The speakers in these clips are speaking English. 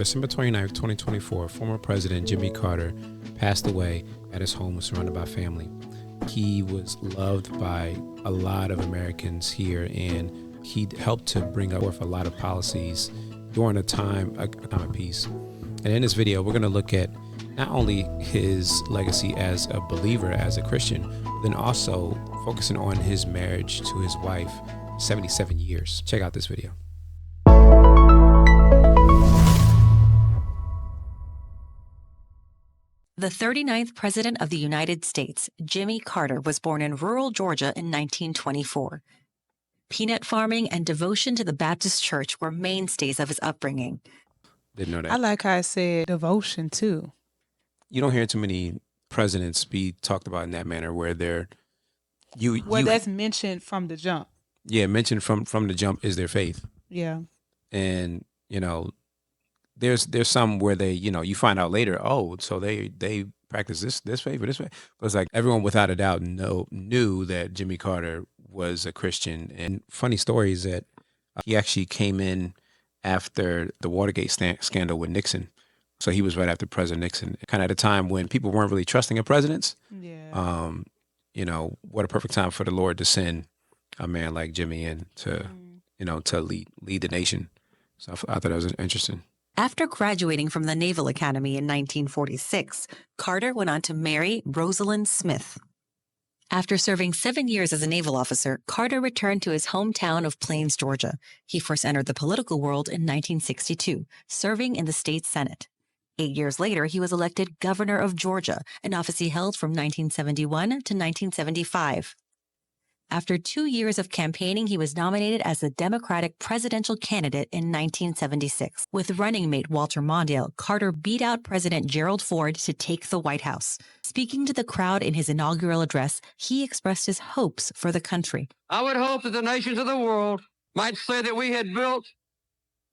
December 29th, 2024, former President Jimmy Carter passed away at his home surrounded by family. He was loved by a lot of Americans here, and he helped to bring forth a lot of policies during a time of peace. And in this video, we're going to look at not only his legacy as a believer, as a Christian, but then also focusing on his marriage to his wife, 77 years. Check out this video. The 39th President of the United States, Jimmy Carter, was born in rural Georgia in 1924. Peanut farming and devotion to the Baptist Church were mainstays of his upbringing. Didn't know that. I like how I said devotion, too. You don't hear too many presidents be talked about in that manner where they're... that's mentioned from the jump. Yeah, mentioned from the jump is their faith. Yeah. And, there's some where they, you find out later, oh, so they practice this faith or this faith. But it's like everyone without a doubt knew that Jimmy Carter was a Christian. And funny story is that he actually came in after the Watergate scandal with Nixon. So he was right after President Nixon, kind of at a time when people weren't really trusting of presidents. Yeah. What a perfect time for the Lord to send a man like Jimmy in to, to lead the nation. So I thought that was interesting. After graduating from the Naval Academy in 1946, Carter went on to marry Rosalynn Smith. After serving 7 years as a naval officer, Carter returned to his hometown of Plains, Georgia. He first entered the political world in 1962, serving in the state Senate. 8 years later, he was elected governor of Georgia, an office he held from 1971 to 1975. After 2 years of campaigning, he was nominated as the Democratic presidential candidate in 1976. With running mate Walter Mondale, Carter beat out President Gerald Ford to take the White House. Speaking to the crowd in his inaugural address, he expressed his hopes for the country. I would hope that the nations of the world might say that we had built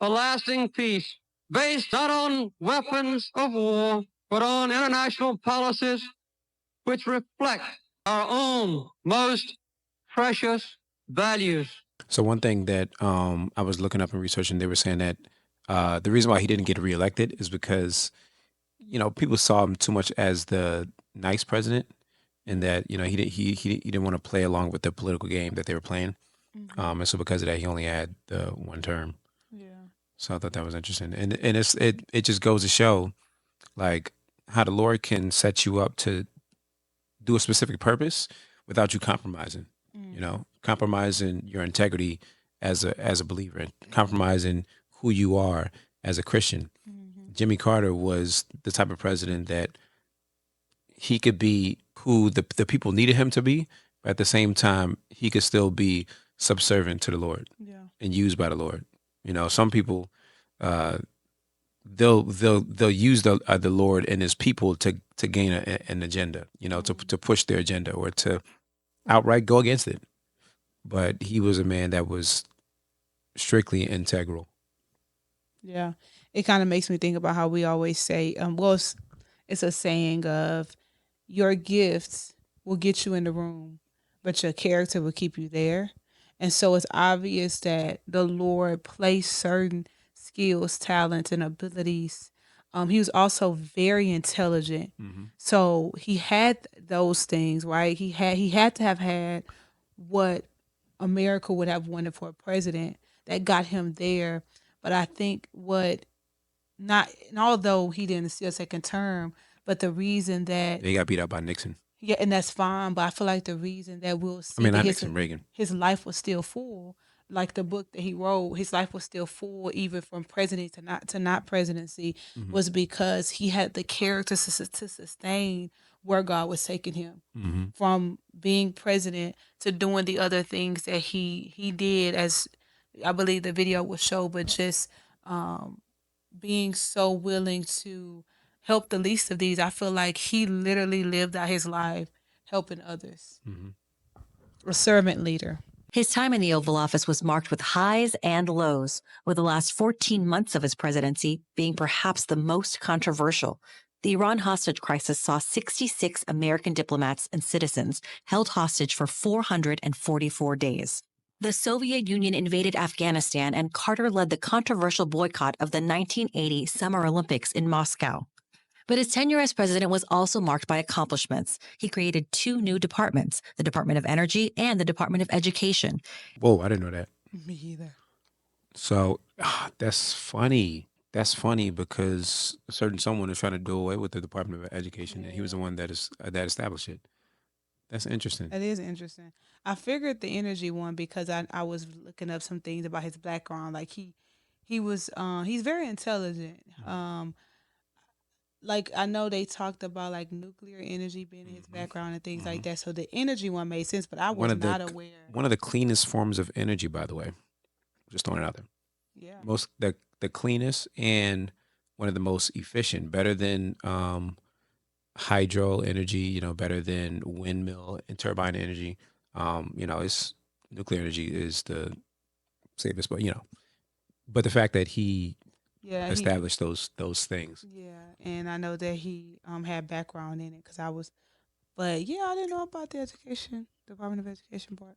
a lasting peace based not on weapons of war, but on international policies which reflect our own most precious values. So one thing that I was looking up and researching, they were saying that the reason why he didn't get reelected is because, people saw him too much as the nice president, and that he didn't want to play along with the political game that they were playing, and so because of that, he only had the one term. Yeah. So I thought that was interesting, and it just goes to show, like, how the Lord can set you up to do a specific purpose without you compromising. Compromising your integrity as a believer, and compromising who you are as a Christian. Jimmy Carter was the type of president that he could be who the people needed him to be, but at the same time, he could still be subservient to the Lord and used by the Lord. Some people they'll use the Lord and his people to gain an agenda, to push their agenda or to outright go against it. But he was a man that was strictly integral. Yeah. It kind of makes me think about how we always say, it's a saying of your gifts will get you in the room, but your character will keep you there. And so it's obvious that the Lord placed certain skills, talents, and abilities. He was also very intelligent. So he had those things, right? He had to have had what America would have wanted for a president that got him there. But I think although he didn't see a second term, but the reason that he got beat out by Nixon. Yeah, and that's fine. But I feel like the reason that we'll see not Nixon, Reagan. His life was still full. Like the book that he wrote, his life was still full, even from presidency to not presidency, was because he had the character to sustain where God was taking him, from being president to doing the other things that he did, as I believe the video will show, but just being so willing to help the least of these. I feel like he literally lived out his life helping others. A servant leader. His time in the Oval Office was marked with highs and lows, with the last 14 months of his presidency being perhaps the most controversial. The Iran hostage crisis saw 66 American diplomats and citizens held hostage for 444 days. The Soviet Union invaded Afghanistan, and Carter led the controversial boycott of the 1980 Summer Olympics in Moscow. But his tenure as president was also marked by accomplishments. He created 2 new departments, the Department of Energy and the Department of Education. Whoa, I didn't know that. Me either. So that's funny. That's funny because a certain someone is trying to do away with the Department of Education, and he was the one that established it. That's interesting. That is interesting. I figured the energy one because I was looking up some things about his background. Like he was he's very intelligent. Like I know they talked about like nuclear energy being in his background and things like that. So the energy one made sense, but I One was of the not aware. one of the cleanest forms of energy, by the way. Just throwing it out there. Yeah. Most the cleanest and one of the most efficient, better than hydro energy, better than windmill and turbine energy. It's nuclear energy is the safest, but the fact that he Yeah. established those things. Yeah, and I know that he had background in it because but yeah, I didn't know about the Department of Education part.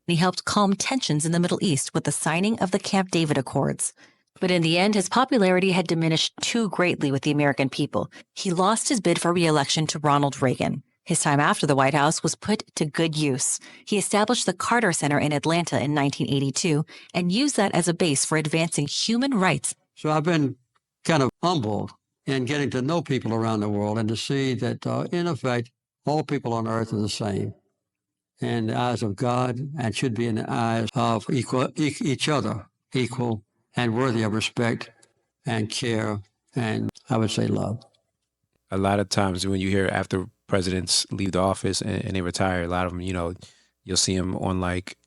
He helped calm tensions in the Middle East with the signing of the Camp David Accords. But in the end, his popularity had diminished too greatly with the American people. He lost his bid for re-election to Ronald Reagan. His time after the White House was put to good use. He established the Carter Center in Atlanta in 1982 and used that as a base for advancing human rights. So I've been kind of humbled in getting to know people around the world and to see that, in effect, all people on earth are the same in the eyes of God and should be in the eyes of each other, equal and worthy of respect and care and, I would say, love. A lot of times when you hear after presidents leave the office and they retire, a lot of them, you'll see them on like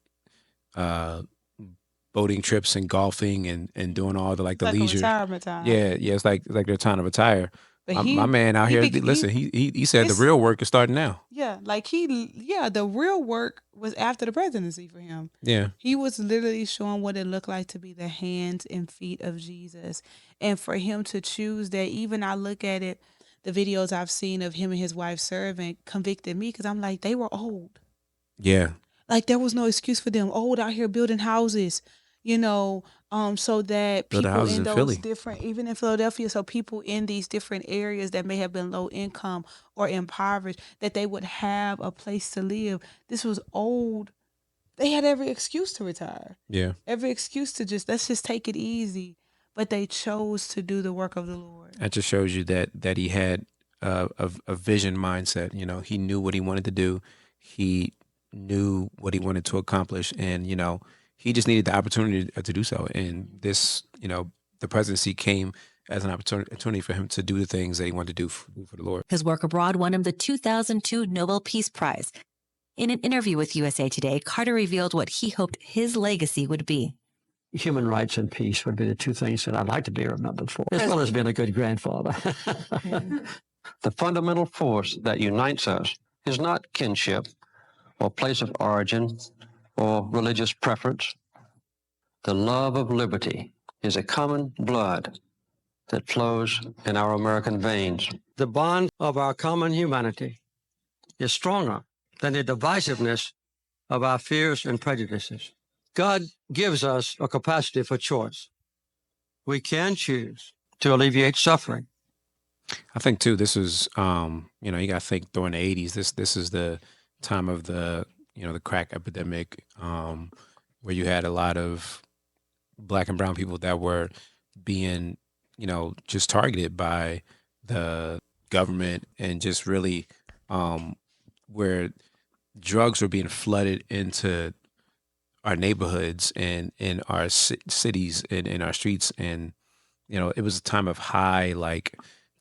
boating trips and golfing and doing all the It's the like a leisure. retirement time. Yeah, it's like their time to retire. But My man out here, listen, he said the real work is starting now. Yeah, the real work was after the presidency for him. Yeah. He was literally showing what it looked like to be the hands and feet of Jesus. And for him to choose that, even I look at it, the videos I've seen of him and his wife serving convicted me because I'm like, they were old. Yeah. Like there was no excuse for them. Old out here building houses, so that Build people houses in in those Philly. different, even in Philadelphia, so people in these different areas that may have been low income or impoverished, that they would have a place to live. This was old. They had every excuse to retire. Yeah. Every excuse to let's just take it easy. But they chose to do the work of the Lord. That just shows you that he had a vision mindset. He knew what he wanted to do. He knew what he wanted to accomplish, and he just needed the opportunity to do so. And this, the presidency came as an opportunity for him to do the things that he wanted to do for the Lord. His work abroad won him the 2002 Nobel Peace Prize. In an interview with USA Today, Carter revealed what he hoped his legacy would be. Human rights and peace would be the 2 things that I'd like to be remembered for, as well as being a good grandfather. The fundamental force that unites us is not kinship or place of origin or religious preference. The love of liberty is a common blood that flows in our American veins. The bond of our common humanity is stronger than the divisiveness of our fears and prejudices. God gives us a capacity for choice. We can choose to alleviate suffering. I think too, this is, you got to think during the 80s, this is the time of the crack epidemic, where you had a lot of Black and brown people that were being, just targeted by the government, and just really, where drugs were being flooded into our neighborhoods and in our cities and in our streets. And, it was a time of high,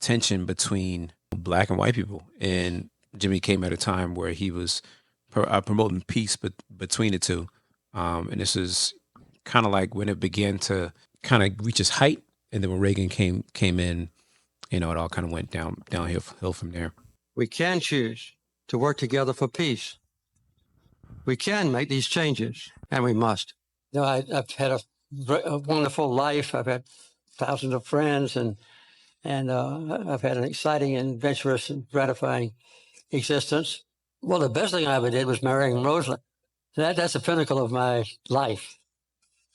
tension between Black and white people. And Jimmy came at a time where he was promoting peace between the two. And this is kind of like when it began to kind of reach its height. And then when Reagan came in, it all kind of went downhill from there. We can choose to work together for peace. We can make these changes, and we must. I've had a wonderful life. I've had thousands of friends, and I've had an exciting, adventurous, and gratifying existence. Well, the best thing I ever did was marrying Rosalynn. That's the pinnacle of my life.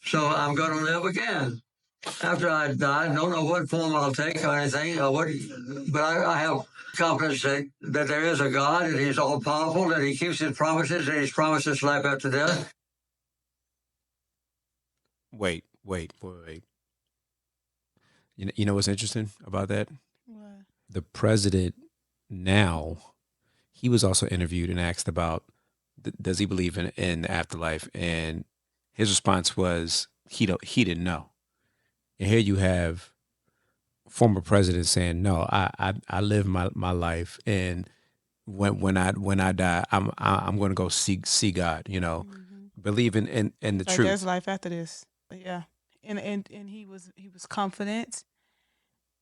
So I'm going to live again. After I die, I don't know what form I'll take or anything, but I have confidence that there is a God, and He's all powerful, that He keeps His promises, and He's promised us life after death. Wait. You know what's interesting about that? What? The president now, he was also interviewed and asked about does he believe in the afterlife, and his response was he didn't know. And here you have former president saying, "No, I live my life, and when I die, I'm going to go see God. Believe in the Like there's truth." life after this. Yeah. And he was confident.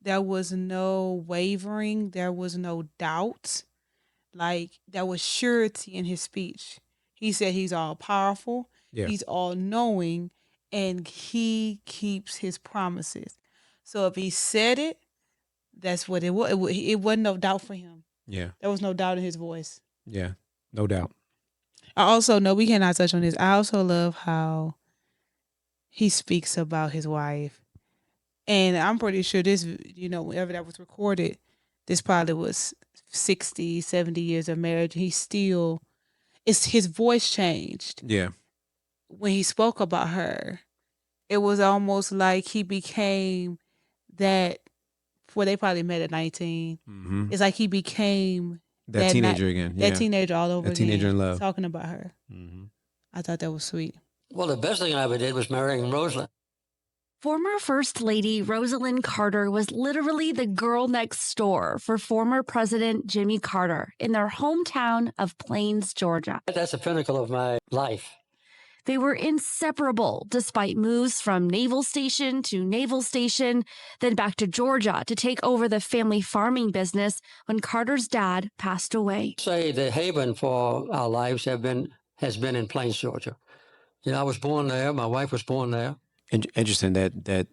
There was no wavering. There was no doubt. Like there was surety in his speech. He said he's all powerful. Yeah, He's all knowing, and he keeps his promises. So if he said it, that's what it was. It wasn't no doubt for him. yeah, There was no doubt in his voice. yeah, no doubt. I also know we cannot touch on this. I also love how he speaks about his wife. And I'm pretty sure this, whenever that was recorded, this probably was 60, 70 years of marriage. He still, it's his voice changed Yeah, when he spoke about her. It was almost like he became that, well, they probably met at 19. mm-hmm. It's like he became That teenager again. that Yeah, teenager all over that teenager again, in love. talking about her. Mm-hmm. I thought that was sweet. Well, the best thing I ever did was marrying Rosalynn. Former First Lady Rosalynn Carter was literally the girl next door for former President Jimmy Carter in their hometown of Plains, Georgia. That's the pinnacle of my life. They were inseparable despite moves from naval station to naval station, then back to Georgia to take over the family farming business when Carter's dad passed away. Say the haven for our lives has been in Plains, Georgia. I was born there. My wife was born there. Interesting that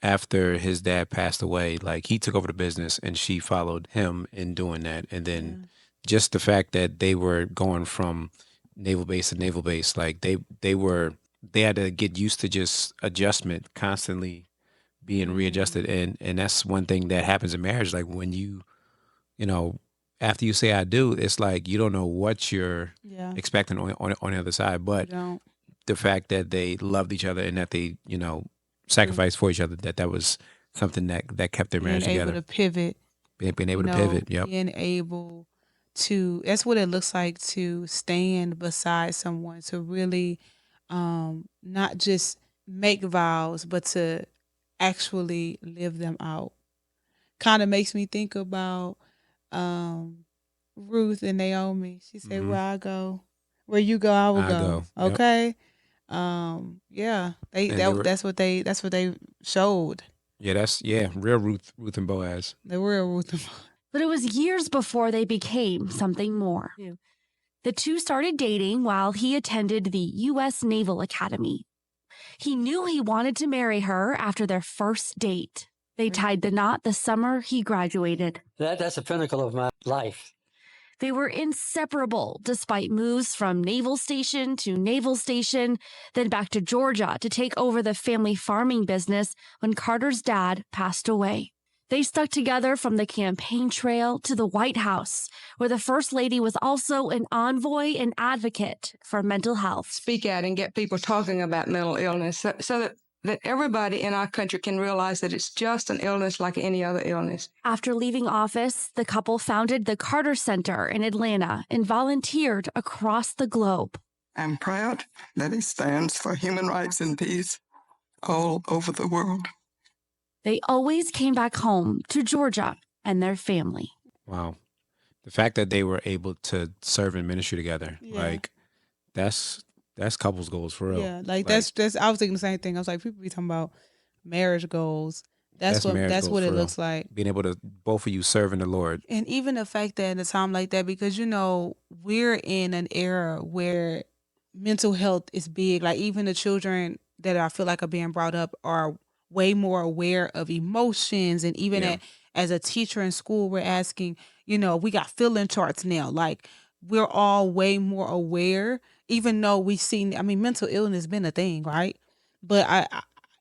after his dad passed away, like he took over the business and she followed him in doing that. And then just the fact that they were going from naval base to naval base, like they had to get used to just adjustment, constantly being readjusted. And that's one thing that happens in marriage. Like when after you say I do, it's like you don't know what you're expecting on the other side. But the fact that they loved each other and that they, sacrificed for each other, that was something that kept their marriage together. Being able to pivot. Being able to pivot, yep. Being able to, that's what it looks like to stand beside someone, to really not just make vows, but to actually live them out. Kind of makes me think about Ruth and Naomi. She said, Mhm. "Where I go, where you go, I will I go." go, yep. Okay. That's what they showed. Yeah, that's real Ruth and Boaz. They were Ruth and Boaz. But it was years before they became something more. The two started dating while he attended the U.S. Naval Academy. He knew he wanted to marry her after their first date. They tied the knot the summer he graduated. That's the pinnacle of my life. They were inseparable despite moves from naval station to naval station, then back to Georgia to take over the family farming business when Carter's dad passed away. They stuck together from the campaign trail to the White House, where the First Lady was also an envoy and advocate for mental health. Speak out and get people talking about mental illness so that everybody in our country can realize that it's just an illness like any other illness. After leaving office, the couple founded the Carter Center in Atlanta and volunteered across the globe. I'm proud that he stands for human rights and peace all over the world. They always came back home to Georgia and their family. Wow. The fact that they were able to serve in ministry together, like that's couples goals for real. Yeah, like that's I was thinking the same thing. I was like, people be talking about marriage goals. That's what it looks like. Being able to both of you serving the Lord. And even the fact that in a time like that, because we're in an era where mental health is big. Like even the children that I feel like are being brought up are way more aware of emotions. And even as a teacher in school, we're asking, we got feeling charts now. Like we're all way more aware. even though we've seen, I mean, mental illness been a thing, right? But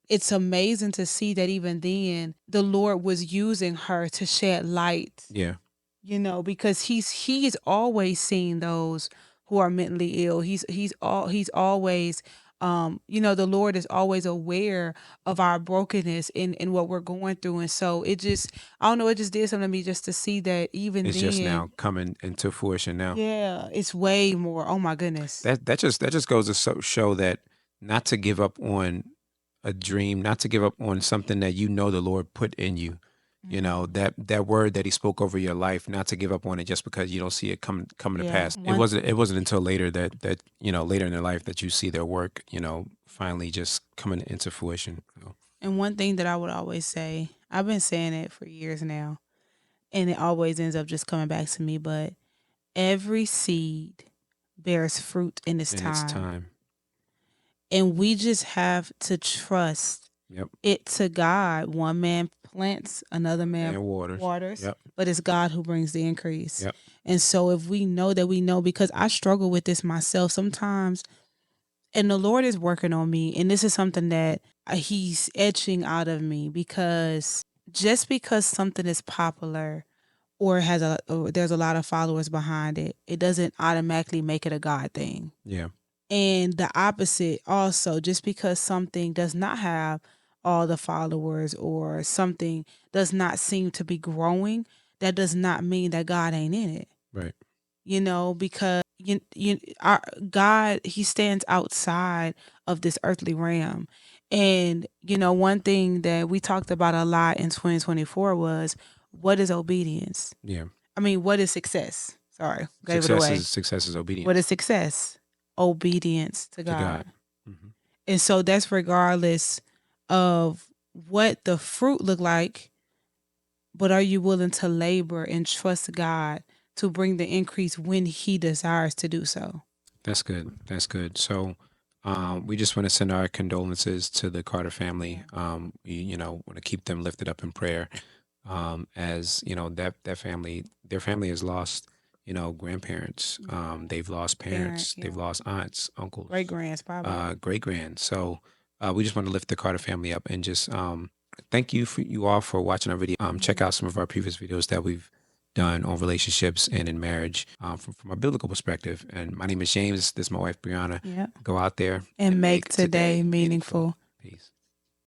it's amazing to see that even then the Lord was using her to shed light, Yeah. you know, because he's always seen those who are mentally ill. He's always you know, the Lord is always aware of our brokenness in what we're going through. And so it just, I don't know, it just did something to me just to see that even It's just then, now coming into fruition now. yeah, it's way more. Oh my goodness. That just goes to show that not to give up on a dream, not to give up on something that you know the Lord put in you. You know, that word that he spoke over your life, not to give up on it just because you don't see it coming to Yeah. pass. It wasn't until later that later in their life that you see their work, finally just coming into fruition. And one thing that I would always say, I've been saying it for years now, and it always ends up just coming back to me, but every seed bears fruit in its And it's time. time. And we just have to trust Yep. it to God. One man plants, another man And waters. Yep. but it's God who brings the increase. Yep. And so if we know that we know, because I struggle with this myself sometimes, and the Lord is working on me, and this is something that he's etching out of me, because just because something is popular or or there's a lot of followers behind it, it doesn't automatically make it a God thing. Yeah. And the opposite also, just because something does not have all the followers or something does not seem to be growing, that does not mean that God ain't in it. Right. You know, because our God, he stands outside of this earthly realm. And you know, one thing that we talked about a lot in 2024 was, what is obedience? Yeah. I mean, what is success? Sorry, gave it away. Success is obedience. What is success? Obedience to to God. God. Mm-hmm. And so that's regardless of what the fruit look like, but are you willing to labor and trust God to bring the increase when he desires to do so? That's good. That's good. So, we just want to send our condolences to the Carter family. We, want to keep them lifted up in prayer. As that family, their family has lost, grandparents. They've lost parents. They've lost aunts, uncles, Great grands, probably. great grands. So, we just want to lift the Carter family up and just thank you all for watching our video. Check out some of our previous videos that we've done on relationships and in marriage from a biblical perspective. And my name is James. This is my wife, Brianna. Yeah. Go out there And make today meaningful. Peace.